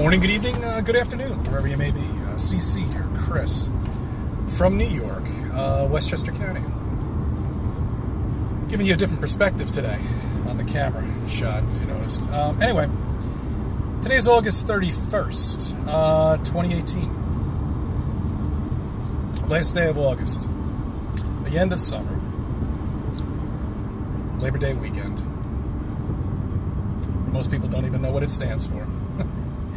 morning, good evening, good afternoon, wherever you may be. CC here, Chris, from New York, Westchester County. Giving you a different perspective today on the camera shot, if you noticed. Anyway, today's August 31st, 2018. Last day of August. The end of summer. Labor Day weekend. Most people don't even know what it stands for.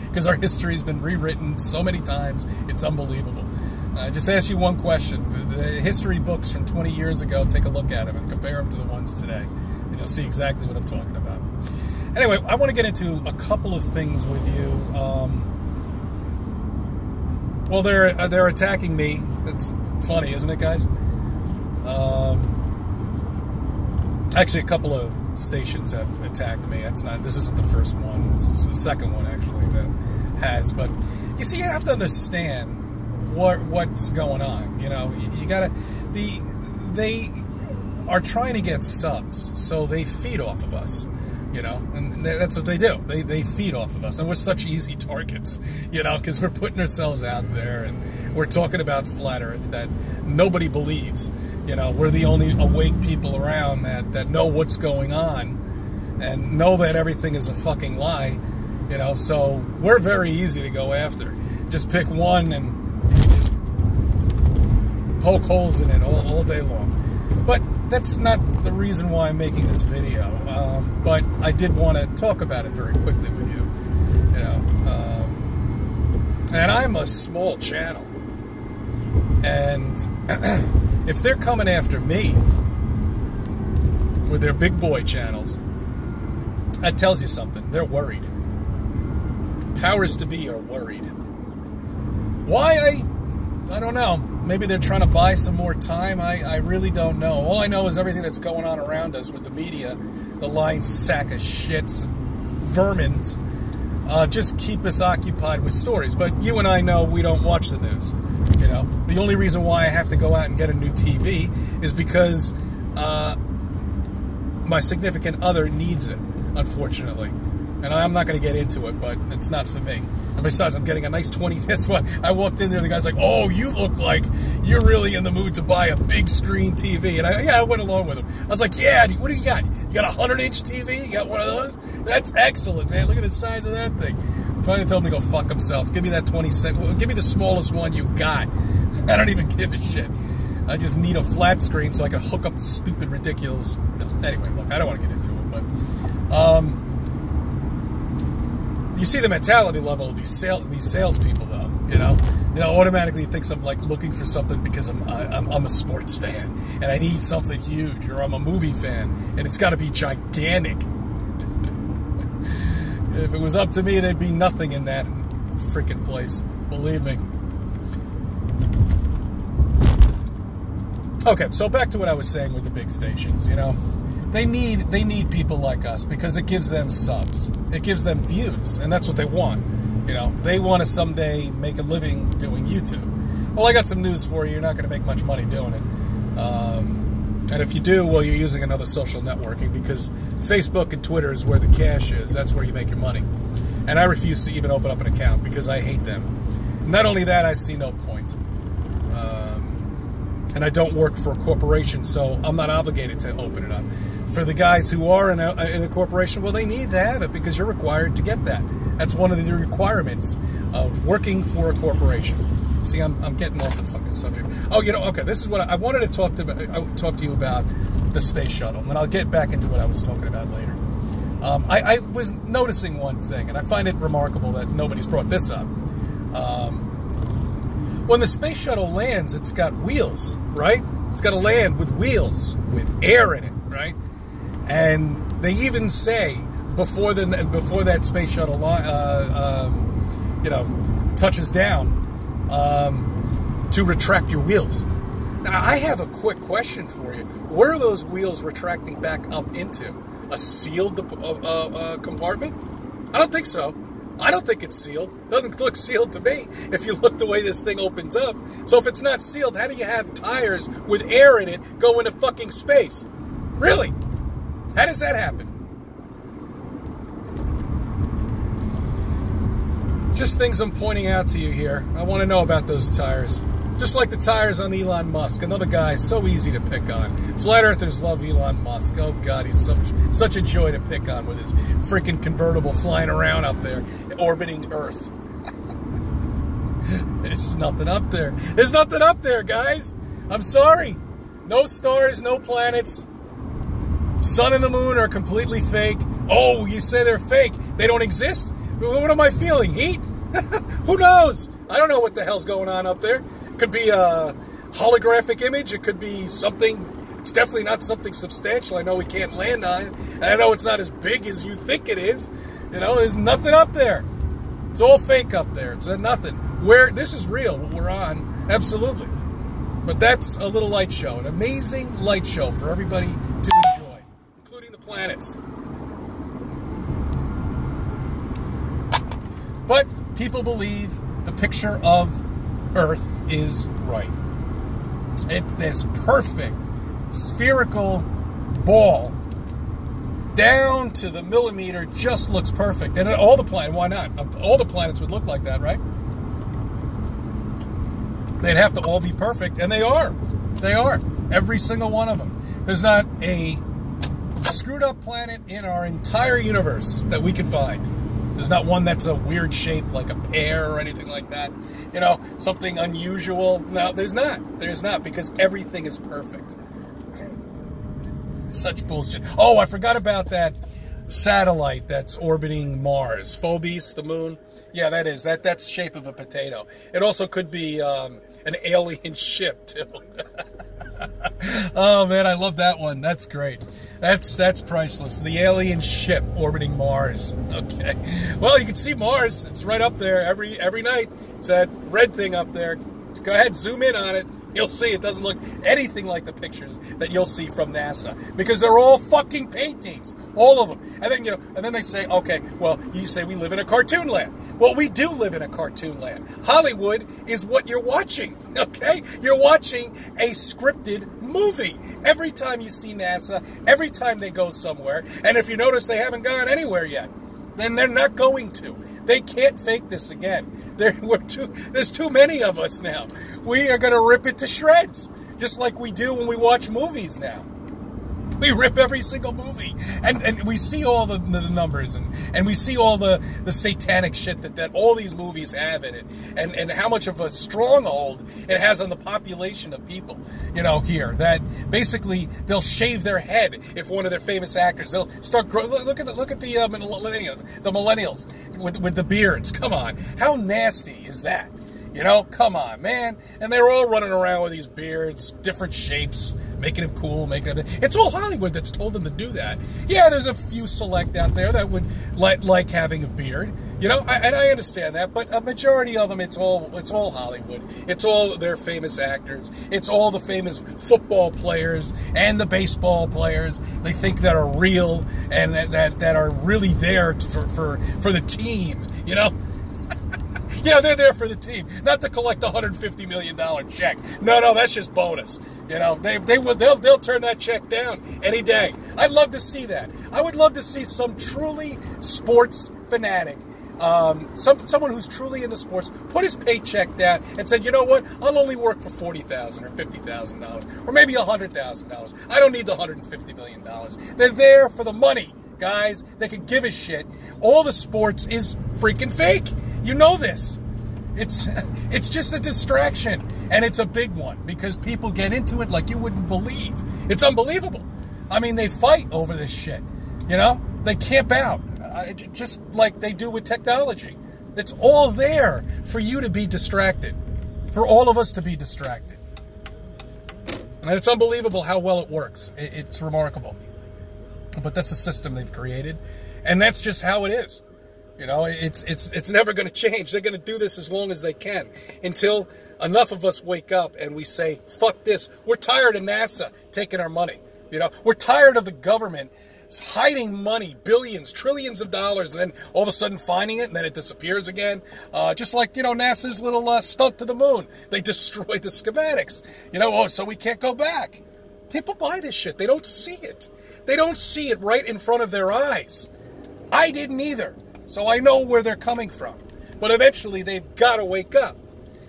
Because our history's been rewritten so many times, it's unbelievable. Just ask you one question. The history books from 20 years ago, take a look at them and compare them to the ones today. And you'll see exactly what I'm talking about. Anyway, I want to get into a couple of things with you. Well, they're attacking me. It's funny, isn't it, guys? Actually, a couple of stations have attacked me. This isn't the first one. This is the second one, actually, that has. But you see, you have to understand what's going on. You know, you gotta. They are trying to get subs, so they feed off of us. You know, and that's what they do. They feed off of us, and we're such easy targets. You know, because we're putting ourselves out there, and we're talking about flat Earth that nobody believes. You know, we're the only awake people around that know what's going on and know that everything is a fucking lie. You know, so we're very easy to go after. Just pick one and just poke holes in it all day long. But that's not the reason why I'm making this video. But I did want to talk about it very quickly with you. You know, and I'm a small channel. And if they're coming after me with their big boy channels, that tells you something. They're worried. Powers to be are worried. Why? I don't know. Maybe they're trying to buy some more time. I really don't know. All I know is everything that's going on around us with the media, the lying sack of shits, vermins, just keep us occupied with stories. But you and I know we don't watch the news. You know, the only reason why I have to go out and get a new TV is because my significant other needs it, unfortunately. And I'm not going to get into it, but it's not for me. And besides, I'm getting a nice 20. Guess what? I walked in there, the guy's like, "Oh, you look like you're really in the mood to buy a big screen TV." And I went along with him. I was like, "Yeah, what do you got? You got a 100-inch TV? You got one of those? That's excellent, man. Look at the size of that thing." Finally told him to go fuck himself. Give me that 20-cent. Give me the smallest one you got. I don't even give a shit. I just need a flat screen so I can hook up the stupid, ridiculous. Anyway, look, I don't want to get into it, but you see the mentality level of these salespeople, though. You know, automatically thinks I'm like looking for something because I'm a sports fan and I need something huge, or I'm a movie fan and it's got to be gigantic. If it was up to me, there'd be nothing in that freaking place. Believe me. Okay, so back to what I was saying with the big stations. You know, they need people like us because it gives them subs. It gives them views, and that's what they want. You know, they want to someday make a living doing YouTube. Well, I got some news for you. You're not going to make much money doing it. And if you do, well, you're using another social networking, because Facebook and Twitter is where the cash is. That's where you make your money. And I refuse to even open up an account because I hate them. Not only that, I see no point. And I don't work for a corporation, so I'm not obligated to open it up. For the guys who are in a corporation, well, they need to have it because you're required to get that. That's one of the requirements of working for a corporation. See, I'm getting off the fucking subject. Oh, you know, okay, this is what I wanted to talk to you about, the space shuttle, and then I'll get back into what I was talking about later. I was noticing one thing, and I find it remarkable that nobody's brought this up. When the space shuttle lands, it's got wheels, right? It's got to land with wheels, with air in it, right? And they even say before that space shuttle, you know, touches down, to retract your wheels. Now, I have a quick question for you. Where are those wheels retracting back up into? A sealed compartment? I don't think so. I don't think it's sealed. Doesn't look sealed to me if you look the way this thing opens up. So if it's not sealed, how do you have tires with air in it go into fucking space? Really? How does that happen? Just things I'm pointing out to you here. I want to know about those tires. Just like the tires on Elon Musk, another guy so easy to pick on. Flat Earthers love Elon Musk. Oh God, he's such a joy to pick on with his freaking convertible flying around up there, orbiting Earth. There's nothing up there. There's nothing up there, guys. I'm sorry. No stars, no planets. Sun and the moon are completely fake. Oh, you say they're fake. They don't exist? What am I feeling? Heat? Who knows? I don't know what the hell's going on up there. It could be a holographic image. It could be something. It's definitely not something substantial. I know we can't land on it. And I know it's not as big as you think it is. You know, there's nothing up there. It's all fake up there. It's nothing. This is real, what we're on. Absolutely. But that's a little light show. An amazing light show for everybody to enjoy, including the planets. But people believe the picture of Earth is right. This perfect spherical ball down to the millimeter just looks perfect. And all the planets, why not? All the planets would look like that, right? They'd have to all be perfect, and they are. They are. Every single one of them. There's not a screwed up planet in our entire universe that we can find. There's not one that's a weird shape like a pear or anything like that. You know, something unusual. No, there's not. There's not, because everything is perfect. Such bullshit. Oh, I forgot about that satellite that's orbiting Mars. Phobos, the moon. Yeah, that is. That's the shape of a potato. It also could be an alien ship, too. Oh, man, I love that one. That's great. That's priceless. The alien ship orbiting Mars. Okay. Well, you can see Mars. It's right up there every night. It's that red thing up there. Go ahead, zoom in on it. You'll see it doesn't look anything like the pictures that you'll see from NASA, because they're all fucking paintings, all of them. And then and then they say, okay, well, you say we live in a cartoon land. Well, we do live in a cartoon land. Hollywood is what you're watching. Okay, you're watching a scripted movie. Every time you see NASA, every time they go somewhere, and if you notice, they haven't gone anywhere yet. Then they're not going to. They can't fake this again. There's too many of us now. We are going to rip it to shreds, just like we do when we watch movies now. We rip every single movie, and we see all the numbers, and we see all the satanic shit that all these movies have in it, and how much of a stronghold it has on the population of people, here, that basically they'll shave their head if one of their famous actors, they'll start look at the millennials with the beards. Come on, how nasty is that? Come on, man. And they're all running around with these beards, different shapes, making them cool, it's all Hollywood that's told them to do that. Yeah, there's a few select out there that would like having a beard, and I understand that, but a majority of them, it's all Hollywood. It's all their famous actors. It's all the famous football players and the baseball players. They think that are real and that are really there for the team, Yeah, they're there for the team, not to collect a $150 million check. No, that's just bonus. They'll turn that check down any day. I'd love to see that. I would love to see some truly sports fanatic, someone who's truly into sports, put his paycheck down and said, you know what, I'll only work for $40,000 or $50,000 or maybe $100,000. I don't need the $150 million. They're there for the money, guys. They could give a shit. All the sports is freaking fake. You know this. It's just a distraction, and it's a big one, because people get into it like you wouldn't believe. It's unbelievable. I mean, they fight over this shit. They camp out, just like they do with technology. It's all there for you to be distracted, for all of us to be distracted. And it's unbelievable how well it works. It's remarkable. But that's the system they've created, and that's just how it is. It's never going to change. They're going to do this as long as they can, until enough of us wake up and we say, fuck this. We're tired of NASA taking our money. We're tired of the government hiding money, billions, trillions of dollars, and then all of a sudden finding it, and then it disappears again. Just like, NASA's little stunt to the moon. They destroyed the schematics. So we can't go back. People buy this shit. They don't see it. They don't see it right in front of their eyes. I didn't either. So I know where they're coming from. But eventually they've got to wake up.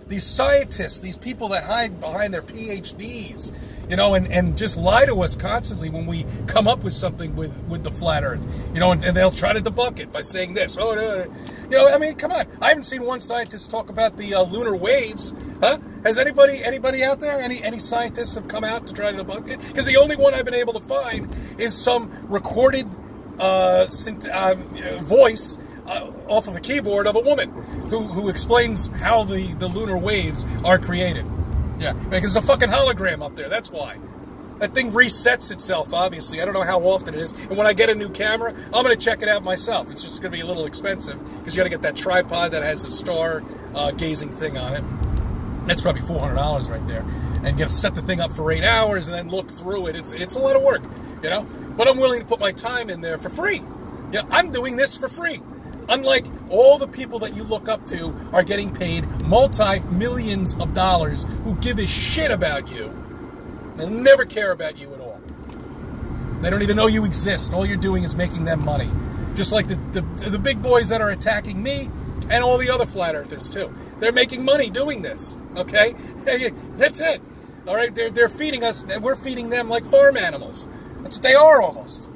These scientists, these people that hide behind their PhDs, you know, and just lie to us constantly when we come up with something with the flat earth, you know, and they'll try to debunk it by saying this. Oh, no. You know, I mean, come on. I haven't seen one scientist talk about the lunar waves, huh? Has anybody out there, any scientists have come out to try to debunk it? Because the only one I've been able to find is some recorded voice off of a keyboard of a woman who explains how the lunar waves are created. Yeah, because it's a fucking hologram up there, that's why. That thing resets itself, obviously. I don't know how often it is. And when I get a new camera, I'm going to check it out myself. It's just going to be a little expensive because you got to get that tripod that has the star gazing thing on it. That's probably $400 right there. And you got to set the thing up for 8 hours and then look through it. It's a lot of work, you know? But I'm willing to put my time in there for free. You know, I'm doing this for free. Unlike all the people that you look up to are getting paid multi-millions of dollars who give a shit about you. They'll never care about you at all. They don't even know you exist. All you're doing is making them money. Just like the big boys that are attacking me and all the other flat earthers too. They're making money doing this, okay? That's it. All right, they're feeding us, and we're feeding them like farm animals. That's what they are almost.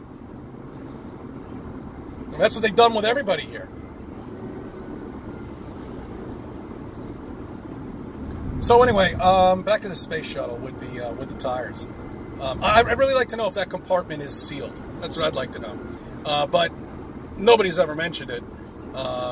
And that's what they've done with everybody here. So anyway, back to the space shuttle with the tires. I'd really like to know if that compartment is sealed. That's what I'd like to know. But nobody's ever mentioned it.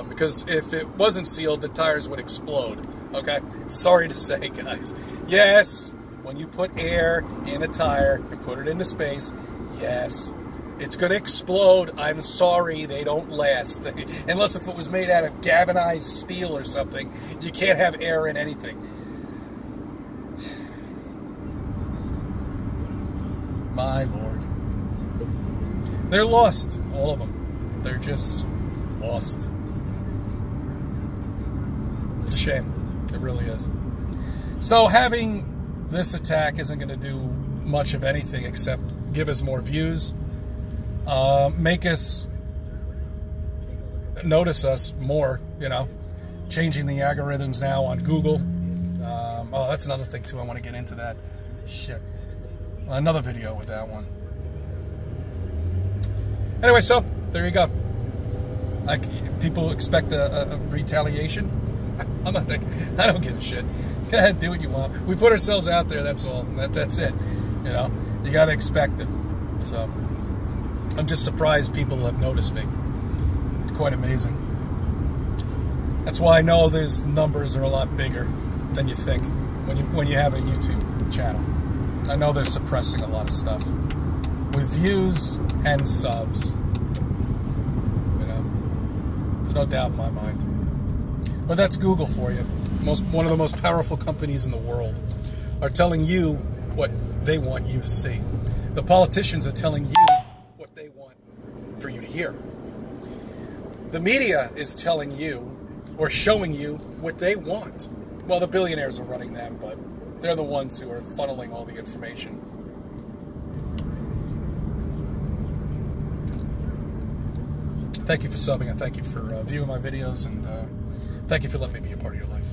Because if it wasn't sealed, the tires would explode. Okay? Sorry to say, guys. Yes, when you put air in a tire and put it into space, yes, it's going to explode. I'm sorry, they don't last. Unless if it was made out of galvanized steel or something. You can't have air in anything. My Lord. They're lost, all of them. They're just lost. It's a shame. It really is. So having this attack isn't going to do much of anything except give us more views, make us notice us more, you know, changing the algorithms now on Google. Oh, that's another thing too. I want to get into that. Shit. Another video with that one. Anyway, so there you go. Like, people expect a retaliation. I'm not thinking. I don't give a shit. Go ahead, do what you want. We put ourselves out there. That's all. That's it. You know, you got to expect it. So I'm just surprised people have noticed me. It's quite amazing. That's why I know there's numbers are a lot bigger than you think when you have a YouTube channel. I know they're suppressing a lot of stuff with views and subs. You know, there's no doubt in my mind. But that's Google for you. One of the most powerful companies in the world are telling you what they want you to see. The politicians are telling you what they want for you to hear. The media is telling you or showing you what they want. Well, the billionaires are running them, but they're the ones who are funneling all the information. Thank you for subbing, and thank you for viewing my videos, and thank you for letting me be a part of your life.